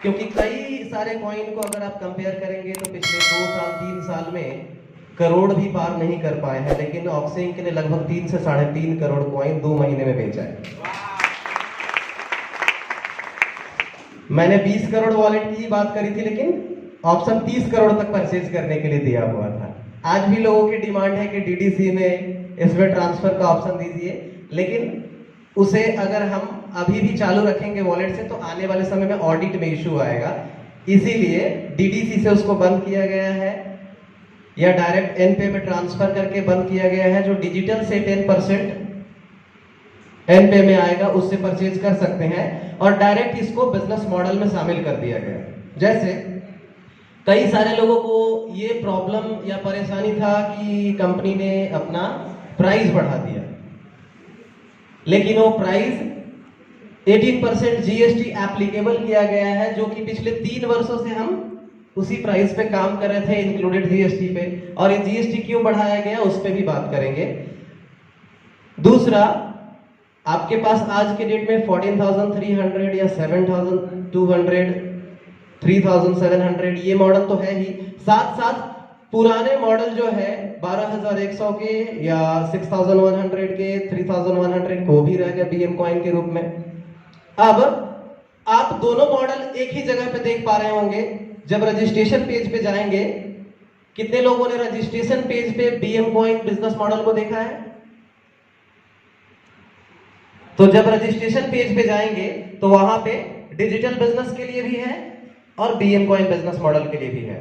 क्योंकि कई सारे कॉइन को अगर आप कंपेयर करेंगे तो पिछले 2 साल 3 साल में करोड़ भी पार नहीं कर पाए हैं, लेकिन ऑक्सिंक ने लगभग 3 से 3.5 करोड़ कॉइन 2 महीने में बेचा है। मैंने 20 करोड़ वॉलेट की बात करी थी, लेकिन ऑप्शन 30 करोड़ तक परचेज करने के लिए दिया हुआ था। आज भी लोगों की डिमांड है कि डीडीसी में इसमें ट्रांसफर का ऑप्शन दीजिए, लेकिन उसे अगर हम अभी भी चालू रखेंगे वॉलेट से तो आने वाले समय में ऑडिट में इशू आएगा, इसीलिए डीडीसी से उसको बंद किया गया है या डायरेक्ट एनपे में ट्रांसफर करके बंद किया गया है। जो डिजिटल से 10% एनपे में आएगा उससे परचेज कर सकते हैं, और डायरेक्ट इसको बिजनेस मॉडल में शामिल कर दिया गया। जैसे कई सारे लोगों को ये प्रॉब्लम या परेशानी था कि कंपनी ने अपना प्राइस बढ़ा दिया, लेकिन वो प्राइस 18% जीएसटी एप्लीकेबल किया गया है, जो कि पिछले 3 वर्षों से हम उसी प्राइस पे काम कर रहे थे इंक्लूडेड जीएसटी पे, और ये जीएसटी क्यों बढ़ाया गया उस पे भी बात करेंगे। दूसरा, आपके पास आज के डेट में 14,300 या 7,200 3,700 ये मॉडल तो है ही, साथ साथ पुराने मॉडल जो है 12,100 के या 6,100 के 3,100 को भी रह गया बीएम कॉइन के रूप में। अब आप दोनों मॉडल एक ही जगह पे देख पा रहे होंगे। जब रजिस्ट्रेशन पेज पे जाएंगे, कितने लोगों ने रजिस्ट्रेशन पेज पे बीएम कॉइन बिजनेस मॉडल को देखा है? तो जब रजिस्ट्रेशन पेज पे जाएंगे तो वहां पे डिजिटल बिजनेस के लिए भी है और बीएम कॉइन बिजनेस मॉडल के लिए भी है।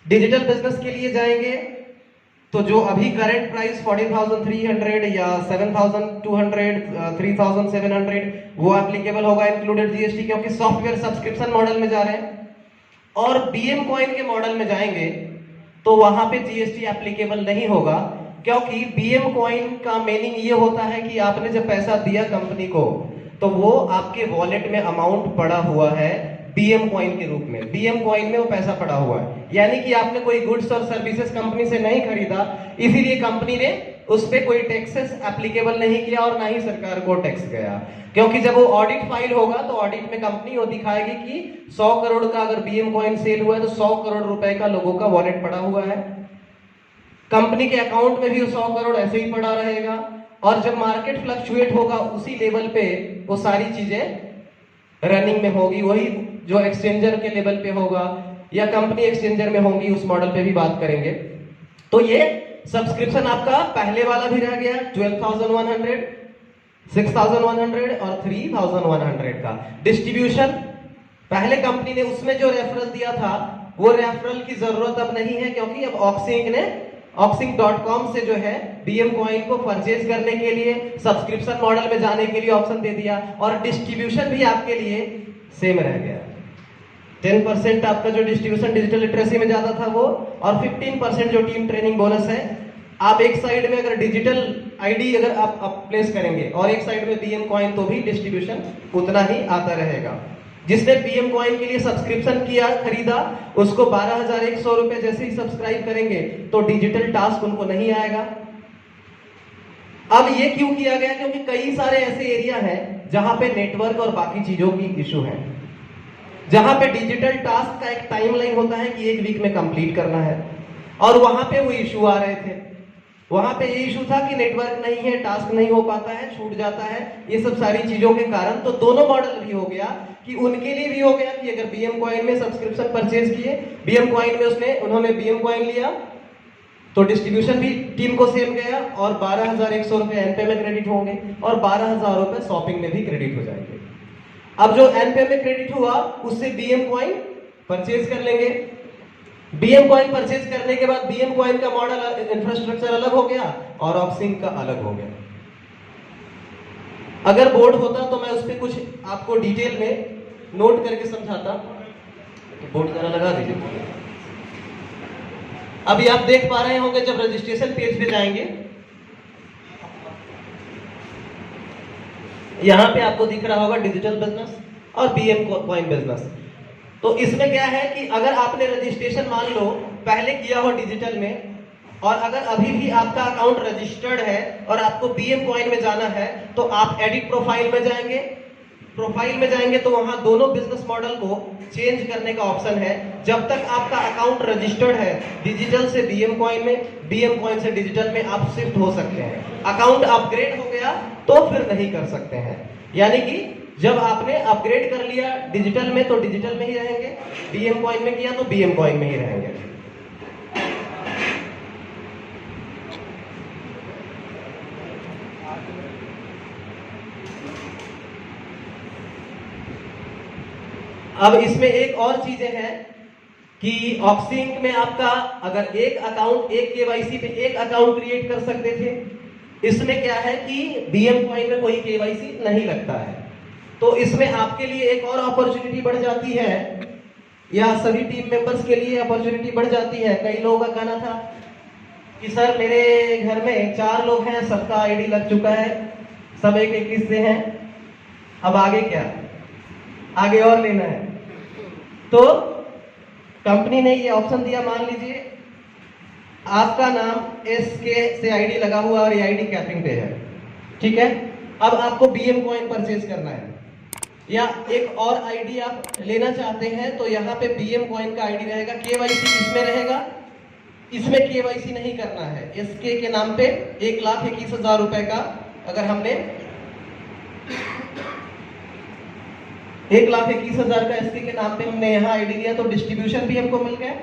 डिजिटल बिजनेस के लिए जाएंगे तो जो अभी करंट प्राइस 14,300 या 7,200 3,700 वो एप्लीकेबल होगा इंक्लूडेड जीएसटी, क्योंकि सॉफ्टवेयर सब्सक्रिप्शन मॉडल में जा रहे हैं। और बीएम कॉइन के मॉडल में जाएंगे तो वहां पे जीएसटी एप्लीकेबल नहीं होगा, क्योंकि बीएम कॉइन का मीनिंग ये होता है कि आपने जब पैसा दिया कंपनी को तो वो आपके वॉलेट में अमाउंट पड़ा हुआ है बीएम कॉइन के रूप में। बीएम कॉइन में वो पैसा पड़ा हुआ है, यानी कि आपने कोई गुड्स और सर्विसेज कंपनी से नहीं खरीदा, इसीलिए कंपनी ने उस पर कोई टैक्सेस एप्लीकेबल नहीं किया और ना ही सरकार को टैक्स गया। क्योंकि जब वो ऑडिट फाइल होगा तो ऑडिट में कंपनी वो दिखाएगी कि 100 करोड़ का अगर बीएम कॉइन सेल हुआ है तो 100 करोड़ रुपए का लोगों का वॉलेट पड़ा हुआ है, कंपनी के अकाउंट में भी 100 करोड़ ऐसे ही पड़ा रहेगा। और जब मार्केट फ्लक्चुएट होगा उसी लेवल पे वो सारी चीजें रनिंग में होगी, वही जो एक्सचेंजर के लेवल पे होगा या कंपनी एक्सचेंजर में होंगी, उस मॉडल पे भी बात करेंगे। तो ये सब्सक्रिप्शन आपका पहले वाला भी रह गया 12,100, 6,100 और 3,100 का। डिस्ट्रीब्यूशन पहले कंपनी ने उसमें जो रेफरल दिया था वो रेफरल की जरूरत अब नहीं है, क्योंकि अब ऑक्सिंक ने Oxink.com से जो है बीएम कॉइन को परचेज करने के लिए सब्सक्रिप्शन मॉडल में जाने के लिए ऑप्शन दे दिया, और डिस्ट्रीब्यूशन भी आपके लिए सेम रह गया। 10% आपका जो डिस्ट्रीब्यूशन डिजिटल लिटरेसी में जाता था वो, और 15% जो टीम ट्रेनिंग बोनस है। आप एक साइड में अगर डिजिटल आईडी अगर आप प्लेस करेंगे और एक साइड में बीएम कॉइन, तो भी डिस्ट्रीब्यूशन उतना ही आता रहेगा। जिसने बीएम कॉइन के लिए सब्सक्रिप्शन किया खरीदा उसको 12,100 रुपए जैसे ही सब्सक्राइब करेंगे तो डिजिटल टास्क उनको नहीं आएगा। अब ये क्यों किया गया? क्योंकि कई सारे ऐसे एरिया हैं जहां पे नेटवर्क और बाकी चीजों की इशू है, जहां पे डिजिटल टास्क का एक टाइमलाइन होता है कि 1 वीक में कंप्लीट करना है, और वहां पे वो इशू आ रहे थे। वहां पे ये इशू था कि नेटवर्क नहीं है, टास्क नहीं हो पाता है, छूट जाता है, ये सब सारी चीजों के कारण। तो दोनों मॉडल भी हो गया कि उनके लिए भी हो गया कि अगर बीएम कॉइन में सब्सक्रिप्शन परचेज किए, बीएम कॉइन में उन्होंने बीएम कॉइन लिया तो डिस्ट्रीब्यूशन भी टीम को सेम गया, और 12,100 रुपए एनपे में क्रेडिट होंगे और 12,000 रुपए शॉपिंग में भी क्रेडिट हो जाएंगे। अब जो एनपे में क्रेडिट हुआ उससे बीएम कॉइन परचेज कर लेंगे। बीएम कॉइन परचेज करने के बाद बीएम कॉइन का मॉडल इंफ्रास्ट्रक्चर अलग हो गया और ऑक्सिंक का अलग हो गया। अगर बोर्ड होता तो मैं उस पर कुछ आपको डिटेल में नोट करके समझाता। तो बोर्ड जरा लगा दीजिए। अभी आप देख पा रहे होंगे, जब रजिस्ट्रेशन पेज पे जाएंगे यहां पे आपको दिख रहा होगा डिजिटल बिजनेस और बीएम कॉइन बिजनेस। तो इसमें क्या है कि अगर आपने रजिस्ट्रेशन मान लो पहले किया हो डिजिटल में, और अगर अभी भी आपका अकाउंट रजिस्टर्ड है और आपको बीएम कॉइन में जाना है, तो आप एडिट प्रोफाइल में जाएंगे, प्रोफाइल में जाएंगे तो वहां दोनों बिजनेस मॉडल को चेंज करने का ऑप्शन है। जब तक आपका अकाउंट रजिस्टर्ड है डिजिटल से बीएम कॉइन में, बीएम कॉइन से डिजिटल में आप शिफ्ट हो सकते हैं। अकाउंट अपग्रेड हो गया तो फिर नहीं कर सकते हैं। यानी कि जब आपने अपग्रेड कर लिया डिजिटल में तो डिजिटल में ही रहेंगे, बीएम कॉइन में किया तो बीएम कॉइन में ही रहेंगे। अब इसमें एक और चीजें हैं कि ऑक्सिंक में आपका अगर एक अकाउंट एक केवाईसी पे एक अकाउंट क्रिएट कर सकते थे, इसमें क्या है कि बीएम कॉइन में कोई केवाईसी नहीं लगता है। तो इसमें आपके लिए एक और अपॉर्चुनिटी बढ़ जाती है, या सभी टीम मेंबर्स के लिए अपॉर्चुनिटी बढ़ जाती है। कई लोगों का कहना था कि सर मेरे घर में 4 लोग हैं, सबका आईडी लग चुका है, सब एक एक हिस्से हैं, अब आगे क्या, आगे और लेना है। तो कंपनी ने ये ऑप्शन दिया, मान लीजिए आपका नाम एसके से आईडी लगा हुआ और ये आईडी कैपिंग पे है, ठीक है। अब आपको बीएम कॉइन परचेज करना है या एक और आईडी आप लेना चाहते हैं, तो यहाँ पे बीएम कॉइन का आईडी रहेगा, केवाईसी इसमें रहेगा, इसमें केवाईसी नहीं करना है। एसके के नाम पे 1,21,000 रुपए का अगर हमने 1,21,000 का एसके के नाम पे हमने यहाँ आईडी दिया तो डिस्ट्रीब्यूशन भी हमको मिल गया,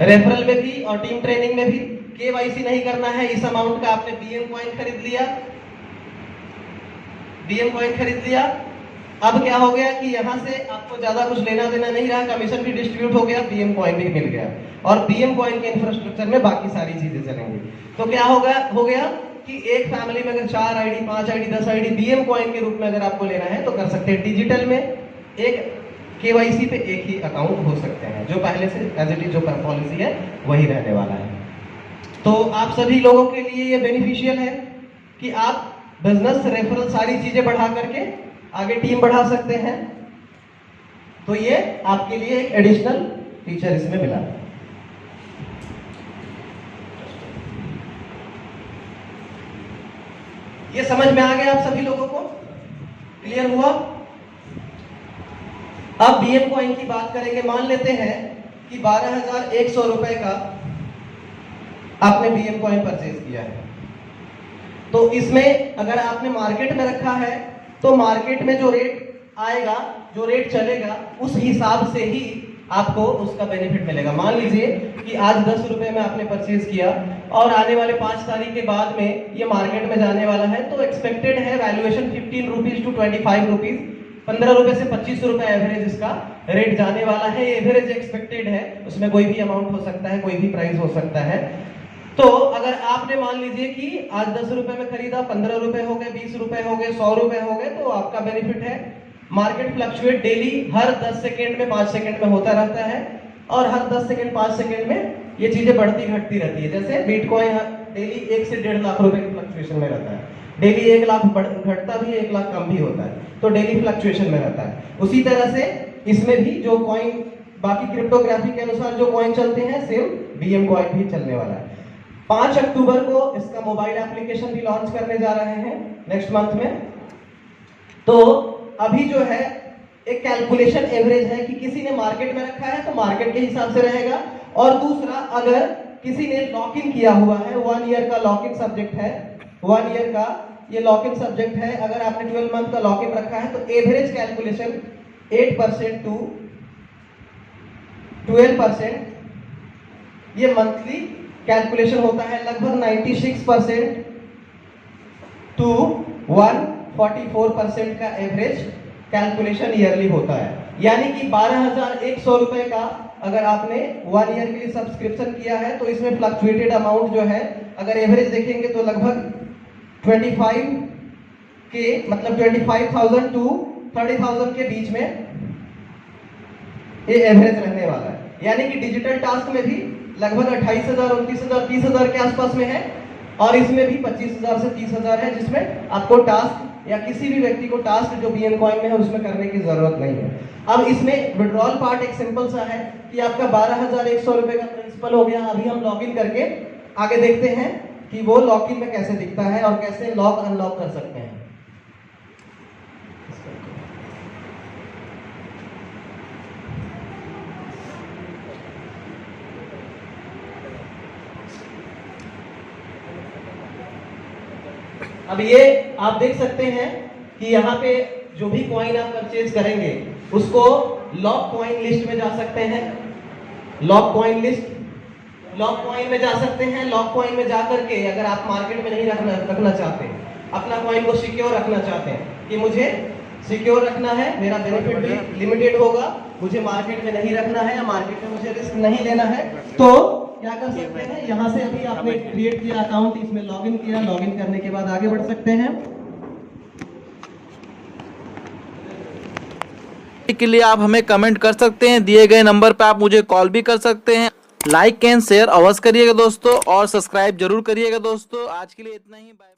रेफरल में भी और टीम ट्रेनिंग में भी। केवाईसी नहीं करना है, इस अमाउंट का आपने बीएम कॉइन खरीद लिया, बीएम कॉइन खरीद लिया। अब क्या हो गया कि यहाँ से आपको ज्यादा कुछ लेना देना नहीं रहा, कमीशन भी डिस्ट्रीब्यूट हो गया, बीएम कॉइन भी मिल गया और बीएम कॉइन के इंफ्रास्ट्रक्चर में बाकी सारी चीजें चलेंगी। तो क्या हो गया कि एक फैमिली में अगर 4 ID 5 ID 10 ID BM coin के रूप में अगर आपको लेना है तो कर सकते हैं। डिजिटल में एक केवाईसी पे एक ही अकाउंट हो सकते हैं, जो पहले से एज इट इज जो पॉलिसी है वही रहने वाला है। तो आप सभी लोगों के लिए ये बेनिफिशियल है कि आप बिजनेस रेफरल सारी चीजें बढ़ा करके आगे टीम बढ़ा सकते हैं। तो ये आपके लिए एक एडिशनल फीचर इसमें मिला। ये समझ में आ गया आप सभी लोगों को, क्लियर हुआ? अब बीएम कॉइन की बात करेंगे। मान लेते हैं कि 12,100 रुपए का आपने बीएम कॉइन परचेज किया है, तो इसमें अगर आपने मार्केट में रखा है तो मार्केट में जो रेट आएगा, जो रेट चलेगा, उस हिसाब से ही आपको उसका बेनिफिट मिलेगा। मान लीजिए कि आज 10 रुपए में आपने परचेज किया और आने वाले 5 तारीख के बाद में ये मार्केट में जाने वाला है, तो एक्सपेक्टेड है वैल्यूएशन 15 रुपीज टू 25 रुपीज, 15 रुपए से 25 रुपए एवरेज इसका रेट जाने वाला है। एवरेज एक्सपेक्टेड है, उसमें कोई भी अमाउंट हो सकता है, कोई भी प्राइस हो सकता है। तो अगर आपने मान लीजिए कि आज 10 रुपए में खरीदा, 15 रुपए हो गए, 20 रुपए हो गए, 100 रुपए हो गए, तो आपका बेनिफिट है। मार्केट फ्लक्चुएट डेली हर 10 सेकेंड में 5 सेकेंड में होता रहता है और हर 10 सेकेंड 5 सेकेंड में ये चीजें बढ़ती घटती रहती है। जैसे बिटकॉइन डेली 1 से 1.5 लाख रुपए की फ्लक्चुएशन में रहता है, डेली 1 लाख घटता भी है, 1 लाख कम भी होता है, तो डेली फ्लक्चुएशन में रहता है। उसी तरह से इसमें भी जो कॉइन बाकी क्रिप्टोग्राफी के अनुसार जो कॉइन चलते हैं, सेम बीएम कॉइन भी चलने वाला है। 5 अक्टूबर को इसका मोबाइल एप्लीकेशन भी लॉन्च करने जा रहे हैं नेक्स्ट मंथ में। तो अभी जो है एक कैलकुलेशन एवरेज है कि किसी ने मार्केट में रखा है तो मार्केट के हिसाब से रहेगा, और दूसरा अगर किसी ने लॉक इन किया हुआ है, 1 ईयर का लॉक इन सब्जेक्ट है, 1 ईयर का ये लॉक इन सब्जेक्ट है, अगर आपने 12 मंथ का लॉक इन रखा है तो एवरेज कैलकुलेशन 8% टू 12% ये मंथली कैलकुलेशन होता है। लगभग 96% टू 144% का एवरेज कैलकुलेशन ईयरली होता है। यानी कि 12,100 रुपए का अगर आपने 1 ईयर के लिए सब्सक्रिप्शन किया है तो इसमें फ्लक्चुएटेड अमाउंट जो है अगर एवरेज देखेंगे तो लगभग 25 के मतलब 25,000 टू 30,000 के बीच में ये एवरेज रहने वाला है। यानी कि डिजिटल टास्क में भी लगभग 28,000 29,000 30,000 के आसपास में है, और इसमें भी 25,000 से 30,000 है, जिसमें आपको टास्क या किसी भी व्यक्ति को टास्क जो बीएम कॉइन में है उसमें करने की जरूरत नहीं है। अब इसमें विड्रॉल पार्ट एक सिंपल सा है कि आपका 12,100 रुपए का प्रिंसिपल हो गया। अभी हम लॉग इन करके आगे देखते हैं कि वो लॉग इन में कैसे दिखता है और कैसे लॉक अनलॉक कर सकते हैं। अब ये आप देख सकते हैं कि यहाँ पे जो भी कॉइन आप परचेज करेंगे उसको लॉक कॉइन लिस्ट में जा सकते हैं, lock coin list, lock coin में जा सकते हैं। लॉक कॉइन में जा करके अगर आप मार्केट में नहीं रखना चाहते, अपना कॉइन को सिक्योर रखना चाहते हैं कि मुझे सिक्योर रखना है, मेरा बेनिफिट भी लिमिटेड होगा, मुझे मार्केट में नहीं रखना है या मार्केट में मुझे रिस्क नहीं लेना है, तो क्या कर सकते हैं, यहाँ से अभी आपने क्रिएट किया अकाउंट, इसमें लॉगिन किया, लॉगिन करने के बाद आगे बढ़ सकते हैं। के लिए आप हमें कमेंट कर सकते हैं, दिए गए नंबर पे आप मुझे कॉल भी कर सकते हैं। लाइक एंड शेयर अवश्य करिएगा दोस्तों, और सब्सक्राइब जरूर करिएगा दोस्तों। आज के लिए इतना ही, बाय बाय।